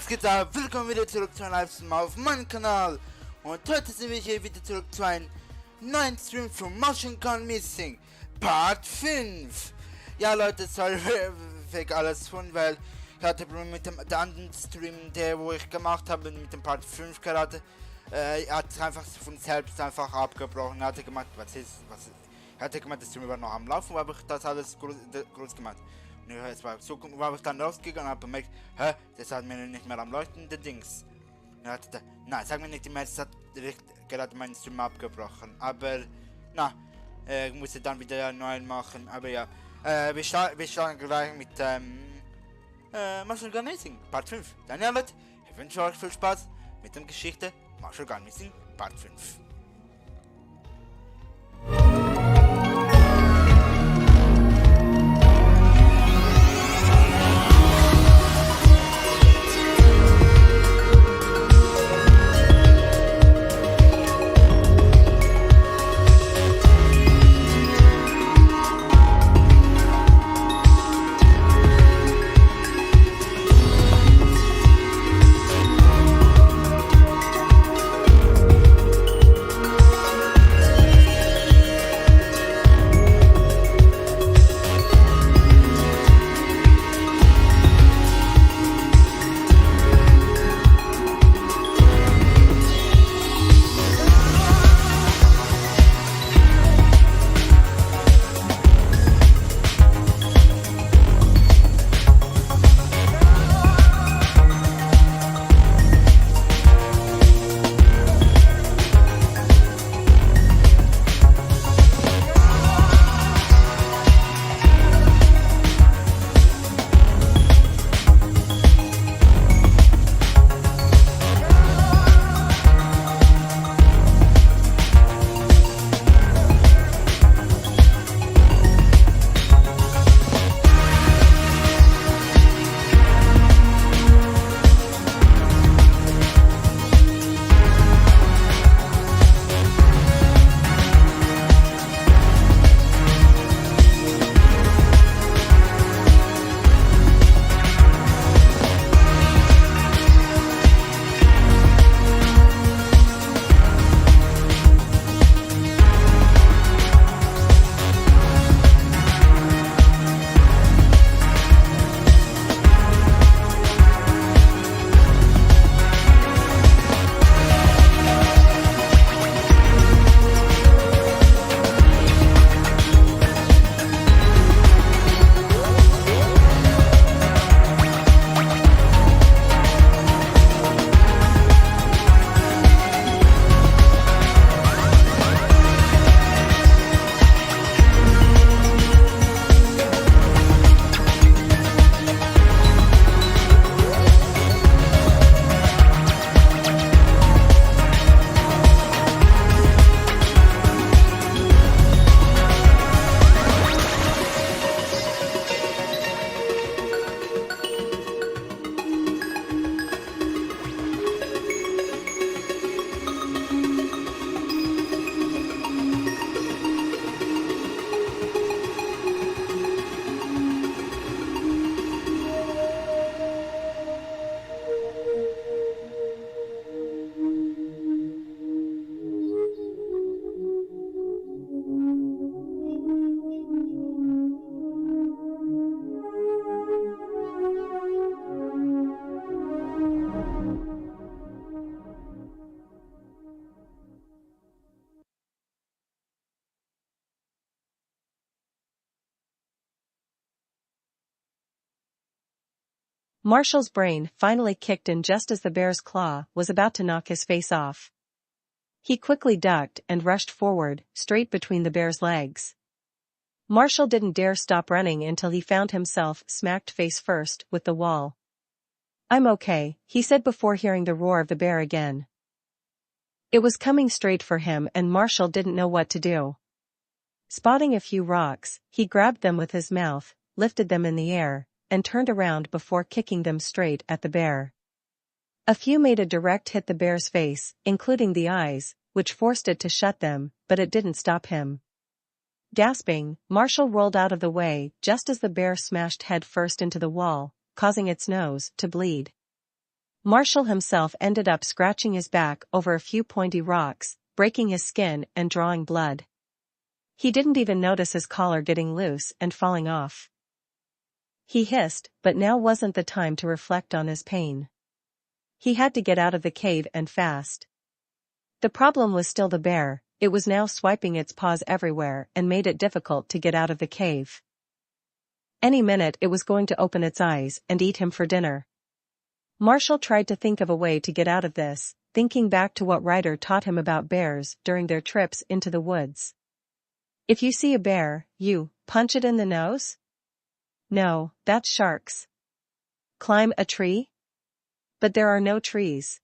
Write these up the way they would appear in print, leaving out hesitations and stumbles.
geht ab? Willkommen wieder zurück zu einem Livestream auf meinem Kanal. Und heute sind wir hier wieder zurück zu einem neuen Stream von Martian Gone Missing, Part 5. Ja Leute, sorry wegen alles von, weil ich hatte Probleme mit dem anderen Stream, wo ich gemacht habe, mit dem Part 5 gerade. Er hat einfach von selbst einfach abgebrochen. Er hatte gemeint, er hatte gemeint, das Stream war noch am Laufen, aber ich das alles groß gemacht. Und es war so, war ich dann rausgegangen und habe bemerkt, das hat mir nicht mehr am Leuchten, der Dings. Und er hatte, nein, sag mir nicht immer, es hat gerade meinen Stream abgebrochen. Aber, ich musste dann wieder einen neuen machen. Aber ja, wir starten gleich mit Martian Gone Missing, Part 5. Dann ja Leute, ich wünsche euch viel Spaß mit der Geschichte Martian Gone Missing, Part 5. Marshall's brain finally kicked in just as the bear's claw was about to knock his face off. He quickly ducked and rushed forward, straight between the bear's legs. Marshall didn't dare stop running until he found himself smacked face first with the wall. "I'm okay," he said before hearing the roar of the bear again. It was coming straight for him and Marshall didn't know what to do. Spotting a few rocks, he grabbed them with his mouth, lifted them in the air, and turned around before kicking them straight at the bear. A few made a direct hit the bear's face, including the eyes, which forced it to shut them, but it didn't stop him. Gasping, Marshall rolled out of the way just as the bear smashed head first into the wall, causing its nose to bleed. Marshall himself ended up scratching his back over a few pointy rocks, breaking his skin and drawing blood. He didn't even notice his collar getting loose and falling off. He hissed, but now wasn't the time to reflect on his pain. He had to get out of the cave and fast. The problem was still the bear. It was now swiping its paws everywhere and made it difficult to get out of the cave. Any minute it was going to open its eyes and eat him for dinner. Marshall tried to think of a way to get out of this, thinking back to what Ryder taught him about bears during their trips into the woods. If you see a bear, you punch it in the nose? No, that's sharks. Climb a tree? But there are no trees.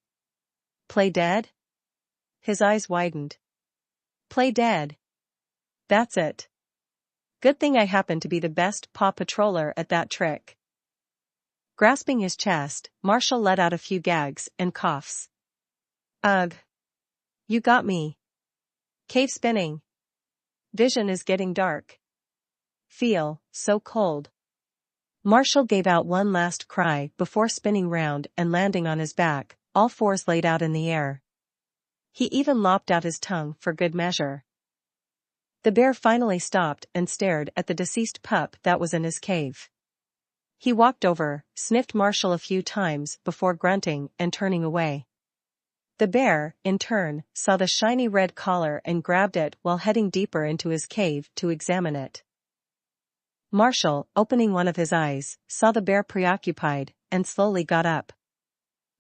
Play dead? His eyes widened. Play dead. That's it. Good thing I happen to be the best paw patroller at that trick. Grasping his chest, Marshall let out a few gags and coughs. Ugh. You got me. Cave spinning. Vision is getting dark. Feel so cold. Marshall gave out one last cry before spinning round and landing on his back, all fours laid out in the air. He even lopped out his tongue for good measure. The bear finally stopped and stared at the deceased pup that was in his cave. He walked over, sniffed Marshall a few times before grunting and turning away. The bear, in turn, saw the shiny red collar and grabbed it while heading deeper into his cave to examine it. Marshall, opening one of his eyes, saw the bear preoccupied, and slowly got up.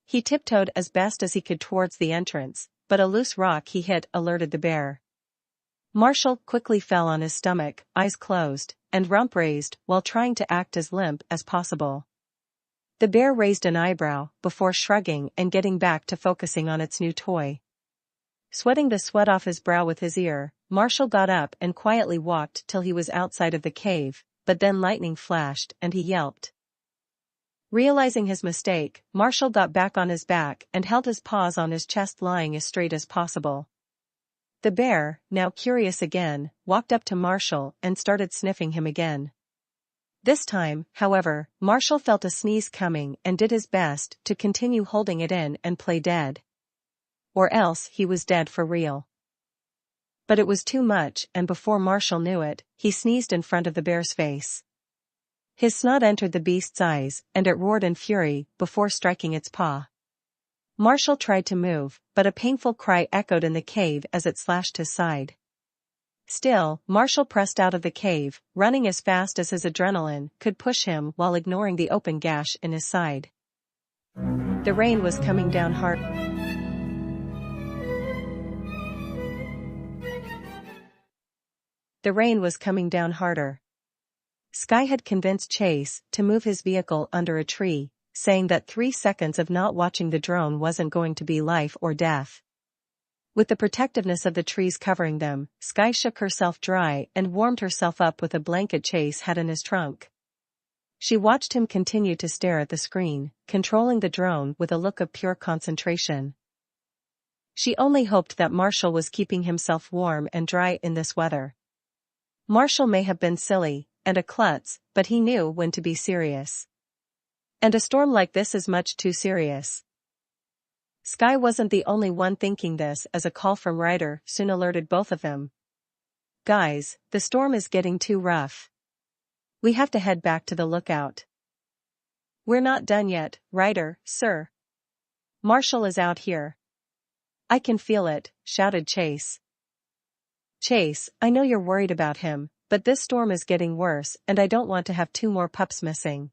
He tiptoed as best as he could towards the entrance, but a loose rock he hit alerted the bear. Marshall quickly fell on his stomach, eyes closed, and rump raised while trying to act as limp as possible. The bear raised an eyebrow before shrugging and getting back to focusing on its new toy. Sweating the sweat off his brow with his ear, Marshall got up and quietly walked till he was outside of the cave, but then lightning flashed and he yelped. Realizing his mistake, Marshall got back on his back and held his paws on his chest, lying as straight as possible. The bear, now curious again, walked up to Marshall and started sniffing him again. This time, however, Marshall felt a sneeze coming and did his best to continue holding it in and play dead. Or else he was dead for real. But it was too much, and before Marshall knew it, he sneezed in front of the bear's face. His snot entered the beast's eyes, and it roared in fury before striking its paw. Marshall tried to move, but a painful cry echoed in the cave as it slashed his side. Still, Marshall pressed out of the cave, running as fast as his adrenaline could push him while ignoring the open gash in his side. The rain was coming down hard. The rain was coming down harder. Sky had convinced Chase to move his vehicle under a tree, saying that 3 seconds of not watching the drone wasn't going to be life or death. With the protectiveness of the trees covering them, Sky shook herself dry and warmed herself up with a blanket Chase had in his trunk. She watched him continue to stare at the screen, controlling the drone with a look of pure concentration. She only hoped that Marshall was keeping himself warm and dry in this weather. Marshall may have been silly and a klutz, but he knew when to be serious. And a storm like this is much too serious. Sky wasn't the only one thinking this, as a call from Ryder soon alerted both of them. Guys, the storm is getting too rough. We have to head back to the lookout. We're not done yet, Ryder, sir. Marshall is out here. I can feel it, shouted Chase. Chase, I know you're worried about him, but this storm is getting worse and I don't want to have 2 more pups missing.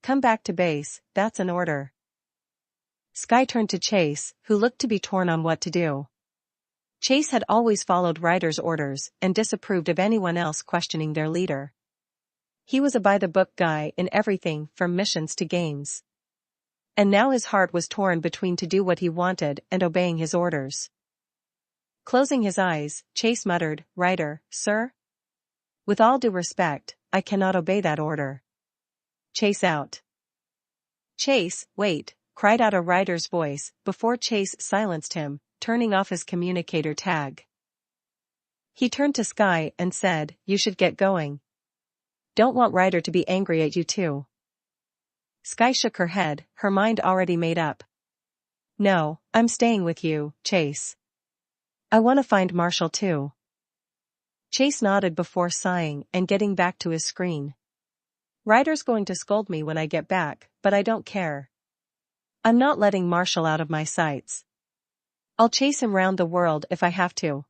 Come back to base, that's an order. Sky turned to Chase, who looked to be torn on what to do. Chase had always followed Ryder's orders and disapproved of anyone else questioning their leader. He was a by-the-book guy in everything from missions to games. And now his heart was torn between to do what he wanted and obeying his orders. Closing his eyes, Chase muttered, Ryder, sir? With all due respect, I cannot obey that order. Chase out. Chase, wait, cried out a Ryder's voice before Chase silenced him, turning off his communicator tag. He turned to Sky and said, you should get going. Don't want Ryder to be angry at you too. Sky shook her head, her mind already made up. No, I'm staying with you, Chase. I want to find Marshall too. Chase nodded before sighing and getting back to his screen. Ryder's going to scold me when I get back, but I don't care. I'm not letting Marshall out of my sights. I'll chase him round the world if I have to.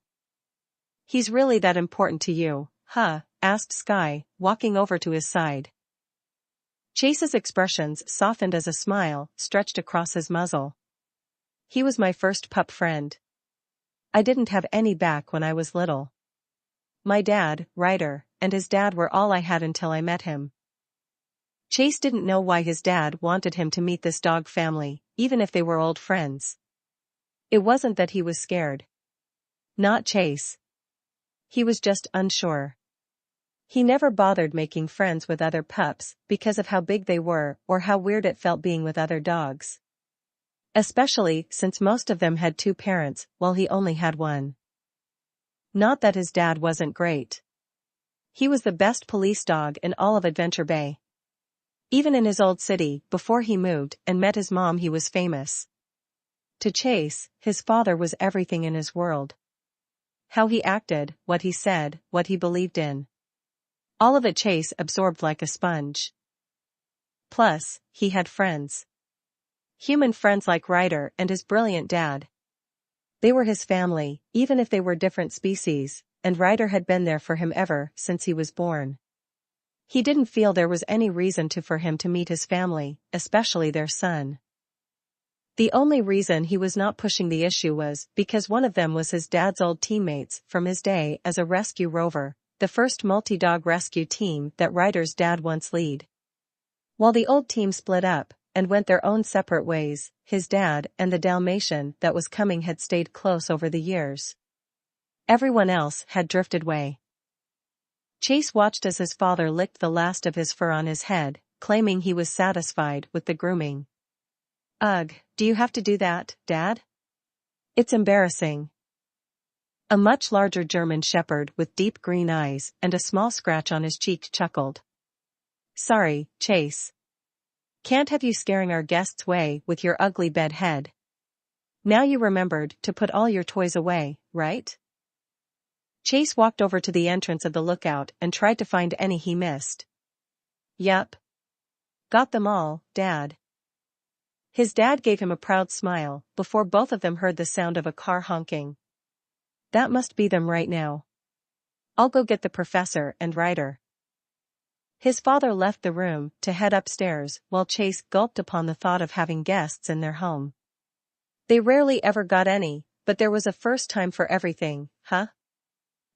He's really that important to you, huh? Asked Sky, walking over to his side. Chase's expressions softened as a smile stretched across his muzzle. He was my first pup friend. I didn't have any back when I was little. My dad, Ryder, and his dad were all I had until I met him. Chase didn't know why his dad wanted him to meet this dog family, even if they were old friends. It wasn't that he was scared. Not Chase. He was just unsure. He never bothered making friends with other pups because of how big they were or how weird it felt being with other dogs. Especially since most of them had two parents while he only had one. Not that his dad wasn't great. He was the best police dog in all of Adventure Bay. Even in his old city, before he moved and met his mom, he was famous. To Chase, his father was everything in his world. How he acted, what he said, what he believed in. All of it Chase absorbed like a sponge. Plus, he had friends. Human friends like Ryder and his brilliant dad. They were his family, even if they were different species, and Ryder had been there for him ever since he was born. He didn't feel there was any reason for him to meet his family, especially their son. The only reason he was not pushing the issue was because one of them was his dad's old teammates from his day as a rescue rover, the first multi-dog rescue team that Ryder's dad once led. While the old team split up and went their own separate ways, his dad and the Dalmatian that was coming had stayed close over the years. Everyone else had drifted away. Chase watched as his father licked the last of his fur on his head, claiming he was satisfied with the grooming. Ugh, do you have to do that, Dad? It's embarrassing. A much larger German shepherd with deep green eyes and a small scratch on his cheek chuckled. Sorry, Chase. Can't have you scaring our guests away with your ugly bed head. Now you remembered to put all your toys away, right? Chase walked over to the entrance of the lookout and tried to find any he missed. Yup. Got them all, Dad. His dad gave him a proud smile before both of them heard the sound of a car honking. That must be them right now. I'll go get the professor and Ryder. His father left the room to head upstairs while Chase gulped upon the thought of having guests in their home. They rarely ever got any, but there was a first time for everything, huh?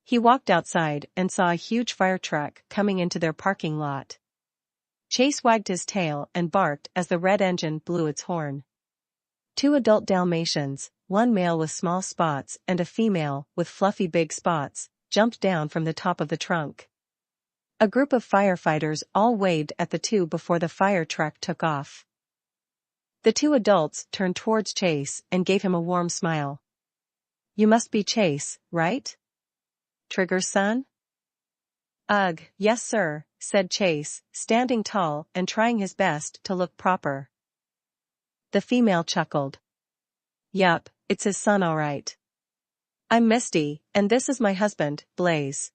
He walked outside and saw a huge fire truck coming into their parking lot. Chase wagged his tail and barked as the red engine blew its horn. Two adult Dalmatians, one male with small spots and a female with fluffy big spots, jumped down from the top of the trunk. A group of firefighters all waved at the two before the fire truck took off. The two adults turned towards Chase and gave him a warm smile. You must be Chase, right? Trigger's son? Ugh, yes sir, said Chase, standing tall and trying his best to look proper. The female chuckled. Yup, it's his son all right. I'm Misty, and this is my husband, Blaze.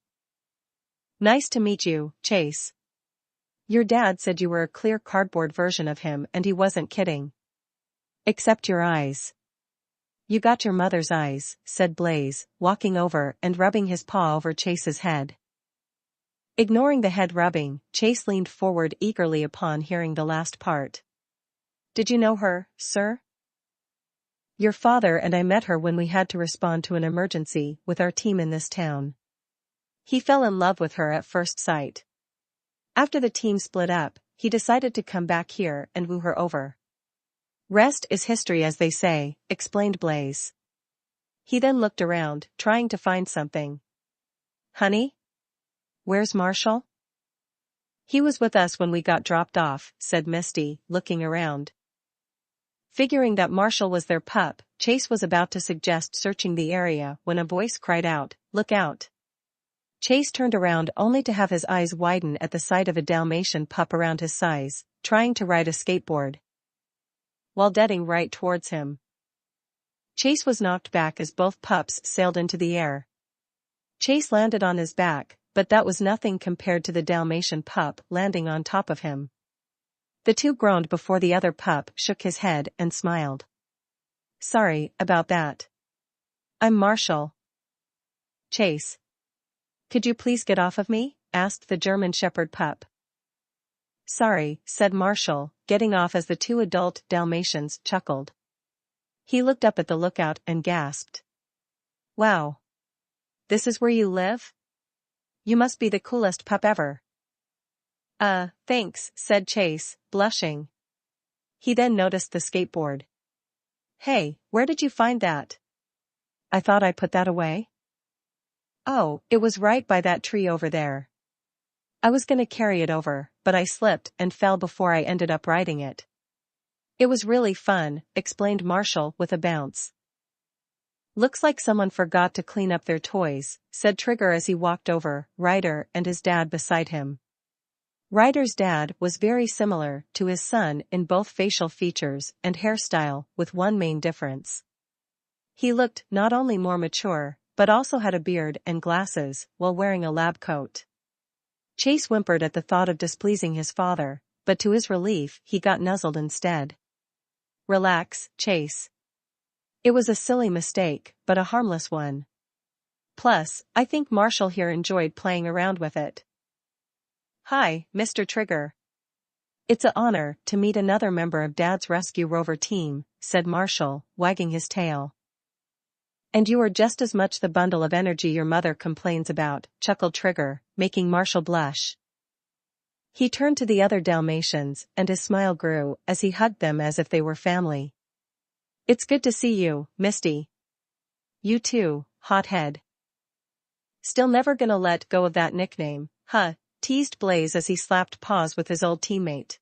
Nice to meet you, Chase. Your dad said you were a clear cardboard version of him and he wasn't kidding. Except your eyes. You got your mother's eyes, said Blaze, walking over and rubbing his paw over Chase's head. Ignoring the head rubbing, Chase leaned forward eagerly upon hearing the last part. Did you know her, sir? Your father and I met her when we had to respond to an emergency with our team in this town. He fell in love with her at first sight. After the team split up, he decided to come back here and woo her over. Rest is history as they say, explained Blaze. He then looked around, trying to find something. Honey? Where's Marshall? He was with us when we got dropped off, said Misty, looking around. Figuring that Marshall was their pup, Chase was about to suggest searching the area when a voice cried out, Look out! Chase turned around only to have his eyes widen at the sight of a Dalmatian pup around his size, trying to ride a skateboard, while darting right towards him. Chase was knocked back as both pups sailed into the air. Chase landed on his back, but that was nothing compared to the Dalmatian pup landing on top of him. The two groaned before the other pup shook his head and smiled. "Sorry about that. I'm Marshall." "Chase. Could you please get off of me?" asked the German Shepherd pup. "Sorry," said Marshall, getting off as the two adult Dalmatians chuckled. He looked up at the lookout and gasped. "Wow. This is where you live? You must be the coolest pup ever." Thanks," said Chase, blushing. He then noticed the skateboard. "Hey, where did you find that? I thought I put that away." "Oh, it was right by that tree over there. I was gonna carry it over, but I slipped and fell before I ended up riding it. It was really fun," explained Marshall with a bounce. "Looks like someone forgot to clean up their toys," said Trigger as he walked over, Ryder and his dad beside him. Ryder's dad was very similar to his son in both facial features and hairstyle, with one main difference. He looked not only more mature, but also had a beard and glasses while wearing a lab coat. Chase whimpered at the thought of displeasing his father, but to his relief he got nuzzled instead. "Relax, Chase. It was a silly mistake, but a harmless one. Plus, I think Marshall here enjoyed playing around with it." "Hi, Mr. Trigger. It's an honor to meet another member of Dad's Rescue Rover team," said Marshall, wagging his tail. "And you are just as much the bundle of energy your mother complains about," chuckled Trigger, making Marshall blush. He turned to the other Dalmatians and his smile grew as he hugged them as if they were family. "It's good to see you, Misty." "You too, hothead. Still never gonna let go of that nickname, huh?" teased Blaze as he slapped paws with his old teammate.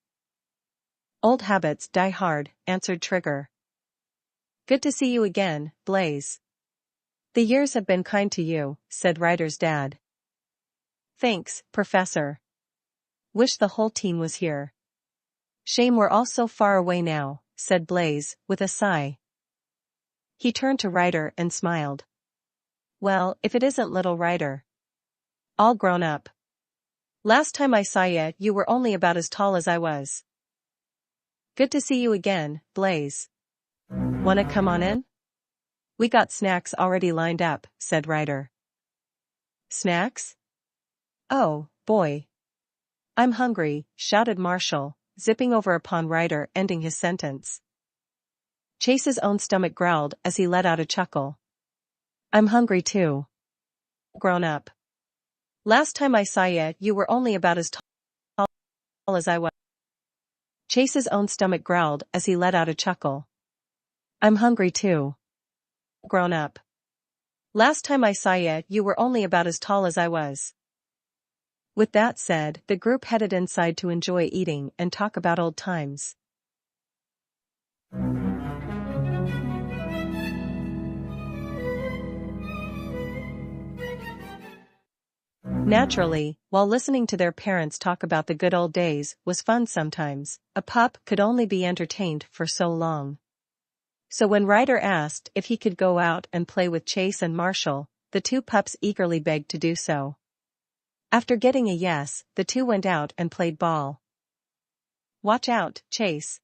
"Old habits die hard," answered Trigger. "Good to see you again, Blaze. The years have been kind to you," said Ryder's dad. "Thanks, Professor. Wish the whole team was here. Shame we're all so far away now," said Blaze, with a sigh. He turned to Ryder and smiled. "Well, if it isn't little Ryder. All grown up. Last time I saw ya, you were only about as tall as I was." "Good to see you again, Blaze. Wanna come on in? We got snacks already lined up," said Ryder. "Snacks? Oh, boy. I'm hungry," shouted Marshall, zipping over upon Ryder, ending his sentence. Chase's own stomach growled as he let out a chuckle. "I'm hungry too. Grown up. Last time I saw ya, you were only about as tall as I was." Chase's own stomach growled as he let out a chuckle. "I'm hungry too. Grown up. Last time I saw ya, you were only about as tall as I was." With that said, the group headed inside to enjoy eating and talk about old times. Naturally, while listening to their parents talk about the good old days was fun sometimes, a pup could only be entertained for so long. So when Ryder asked if he could go out and play with Chase and Marshall, the two pups eagerly begged to do so. After getting a yes, the two went out and played ball. "Watch out, Chase.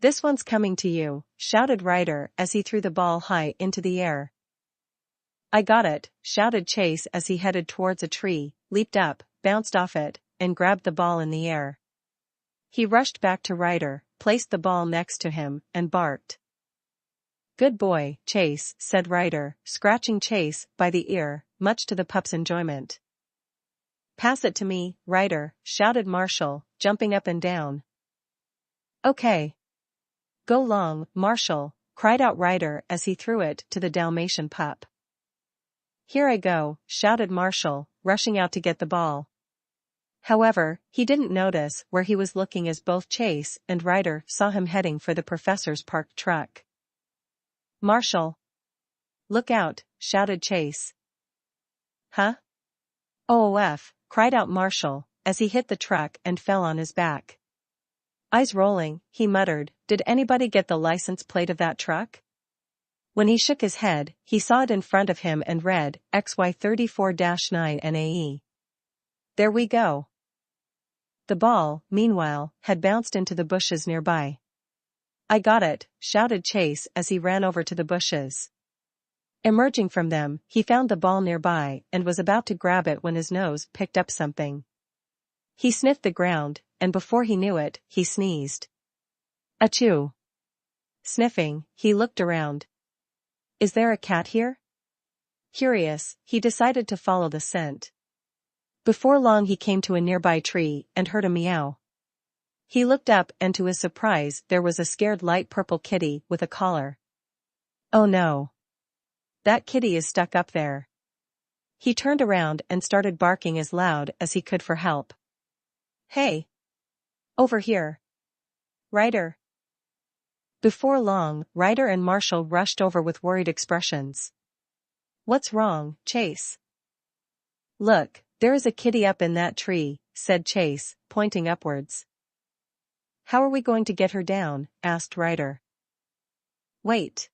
This one's coming to you," shouted Ryder as he threw the ball high into the air. "I got it," shouted Chase as he headed towards a tree, leaped up, bounced off it, and grabbed the ball in the air. He rushed back to Ryder, placed the ball next to him, and barked. "Good boy, Chase," said Ryder, scratching Chase by the ear, much to the pup's enjoyment. "Pass it to me, Ryder," shouted Marshall, jumping up and down. "Okay. Go long, Marshall," cried out Ryder as he threw it to the Dalmatian pup. "Here I go," shouted Marshall, rushing out to get the ball. However, he didn't notice where he was looking as both Chase and Ryder saw him heading for the professor's parked truck. "Marshall! Look out," shouted Chase. "Huh? OOF, cried out Marshall, as he hit the truck and fell on his back. Eyes rolling, he muttered, "Did anybody get the license plate of that truck?" When he shook his head, he saw it in front of him and read, XY34-9 NAE. There we go. The ball, meanwhile, had bounced into the bushes nearby. "I got it," shouted Chase as he ran over to the bushes. Emerging from them, he found the ball nearby and was about to grab it when his nose picked up something. He sniffed the ground, and before he knew it, he sneezed. Achoo! Sniffing, he looked around. Is there a cat here? Curious, he decided to follow the scent. Before long he came to a nearby tree and heard a meow. He looked up and to his surprise there was a scared light purple kitty with a collar. Oh no! That kitty is stuck up there. He turned around and started barking as loud as he could for help. Hey! Over here! Ryder! Before long, Ryder and Marshall rushed over with worried expressions. What's wrong, Chase? Look, there is a kitty up in that tree, said Chase, pointing upwards. How are we going to get her down? Asked Ryder. Wait.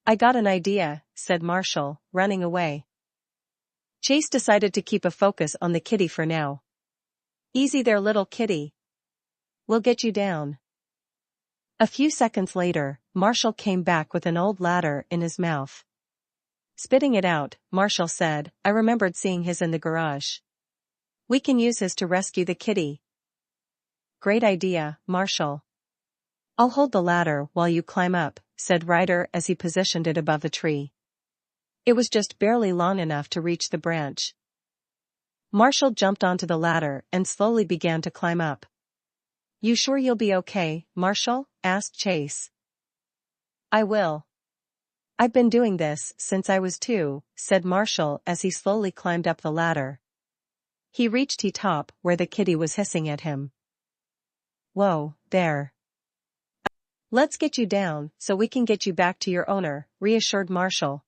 I got an idea, said Marshall, running away. Chase decided to keep a focus on the kitty for now. Easy there, little kitty. We'll get you down. A few seconds later, Marshall came back with an old ladder in his mouth. Spitting it out, Marshall said, I remembered seeing his in the garage. We can use his to rescue the kitty. Great idea, Marshall. I'll hold the ladder while you climb up, said Ryder as he positioned it above the tree. It was just barely long enough to reach the branch. Marshall jumped onto the ladder and slowly began to climb up. You sure you'll be okay, Marshall? Asked Chase. I will. I've been doing this since I was 2, said Marshall as he slowly climbed up the ladder. He reached the top where the kitty was hissing at him. Whoa, there. Let's get you down so we can get you back to your owner, reassured Marshall.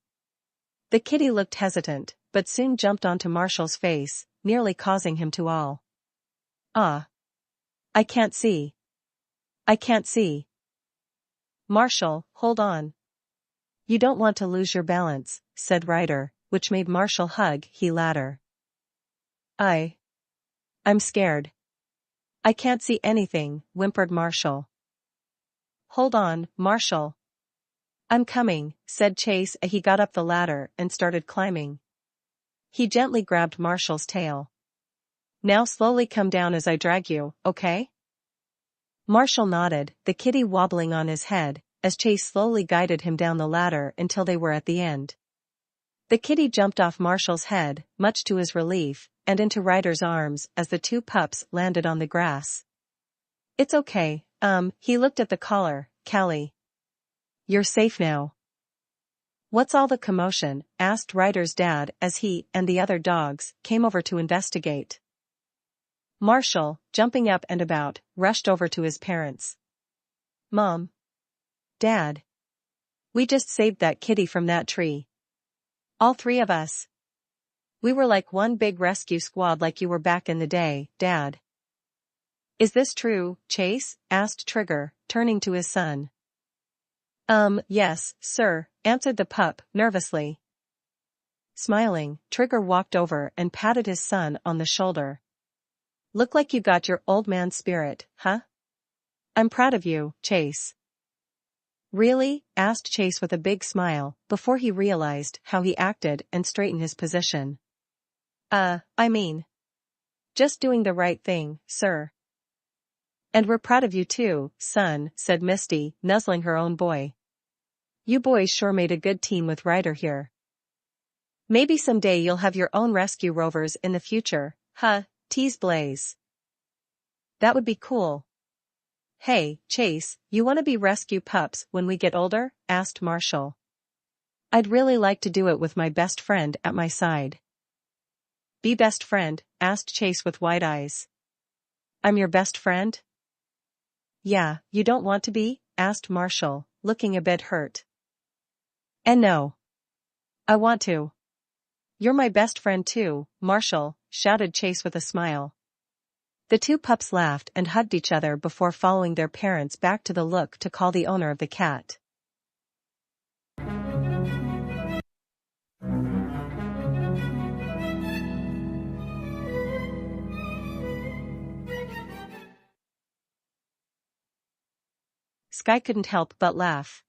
The kitty looked hesitant, but soon jumped onto Marshall's face, nearly causing him to all. Ah. I can't see. I can't see. Marshall, hold on. You don't want to lose your balance, said Ryder, which made Marshall hug the ladder. I'm scared. I can't see anything, whimpered Marshall. Hold on, Marshall. I'm coming, said Chase as he got up the ladder and started climbing. He gently grabbed Marshall's tail. Now slowly come down as I drag you, okay? Marshall nodded, the kitty wobbling on his head, as Chase slowly guided him down the ladder until they were at the end. The kitty jumped off Marshall's head, much to his relief, and into Ryder's arms as the 2 pups landed on the grass. It's okay, he looked at the collar, Callie. You're safe now. What's all the commotion? Asked Ryder's dad as he and the other dogs came over to investigate. Marshall, jumping up and about, rushed over to his parents. Mom. Dad. We just saved that kitty from that tree. All 3 of us. We were like one big rescue squad like you were back in the day, Dad. Is this true, Chase? Asked Trigger, turning to his son. Yes, sir, answered the pup, nervously. Smiling, Trigger walked over and patted his son on the shoulder. Look like you got your old man spirit, huh? I'm proud of you, Chase. Really? Asked Chase with a big smile, before he realized how he acted and straightened his position. I mean. Just doing the right thing, sir. And we're proud of you too, son, said Misty, nuzzling her own boy. You boys sure made a good team with Ryder here. Maybe someday you'll have your own rescue rovers in the future, huh? Teased Blaze. That would be cool. Hey, Chase, you want to be rescue pups when we get older? Asked Marshall. I'd really like to do it with my best friend at my side. Be best friend? Asked Chase with wide eyes. I'm your best friend? Yeah, you don't want to be? Asked Marshall, looking a bit hurt. And no. I want to. You're my best friend too, Marshall, shouted Chase with a smile. The two pups laughed and hugged each other before following their parents back to the look to call the owner of the cat. Sky couldn't help but laugh.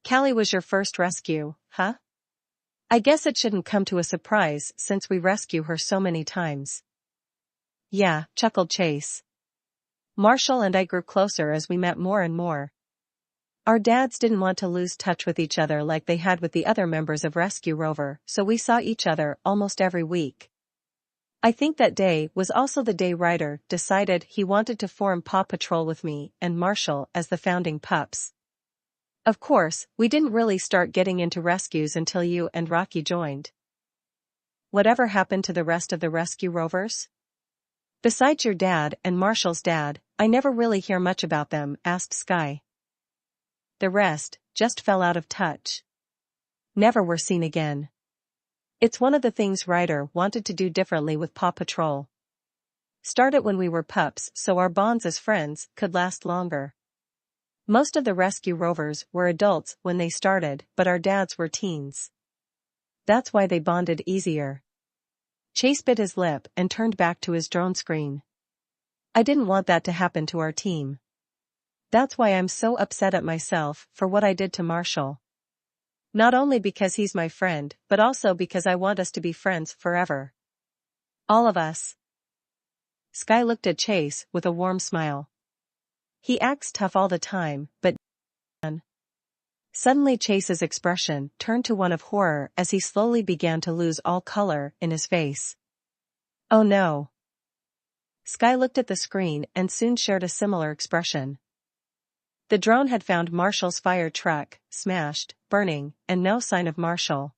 Callie was your first rescue, huh? I guess it shouldn't come to a surprise since we rescue her so many times. Yeah, chuckled Chase. Marshall and I grew closer as we met more and more. Our dads didn't want to lose touch with each other like they had with the other members of Rescue Rover, so we saw each other almost every week. I think that day was also the day Ryder decided he wanted to form Paw Patrol with me and Marshall as the founding pups. Of course, we didn't really start getting into rescues until you and Rocky joined. Whatever happened to the rest of the Rescue Rovers? Besides your dad and Marshall's dad, I never really hear much about them, asked Sky. The rest just fell out of touch. Never were seen again. It's one of the things Ryder wanted to do differently with Paw Patrol. Start it when we were pups so our bonds as friends could last longer. Most of the Rescue Rovers were adults when they started, but our dads were teens. That's why they bonded easier. Chase bit his lip and turned back to his drone screen. I didn't want that to happen to our team. That's why I'm so upset at myself for what I did to Marshall. Not only because he's my friend, but also because I want us to be friends forever. All of us. Sky looked at Chase with a warm smile. He acts tough all the time, but suddenly Chase's expression turned to one of horror as he slowly began to lose all color in his face. Oh no. Sky looked at the screen and soon shared a similar expression. The drone had found Marshall's fire truck, smashed, burning, and no sign of Marshall.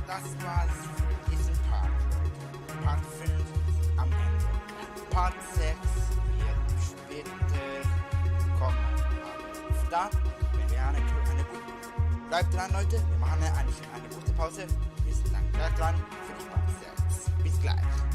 Das war's für diesen Part. Part 5 ist am Ende. Part 6 wird später kommen. Aber da, wenn wir eine gute... Bleibt dran, Leute. Wir machen eigentlich eine gute Pause. Wir sind dann gleich dran für die Part 6. Bis gleich.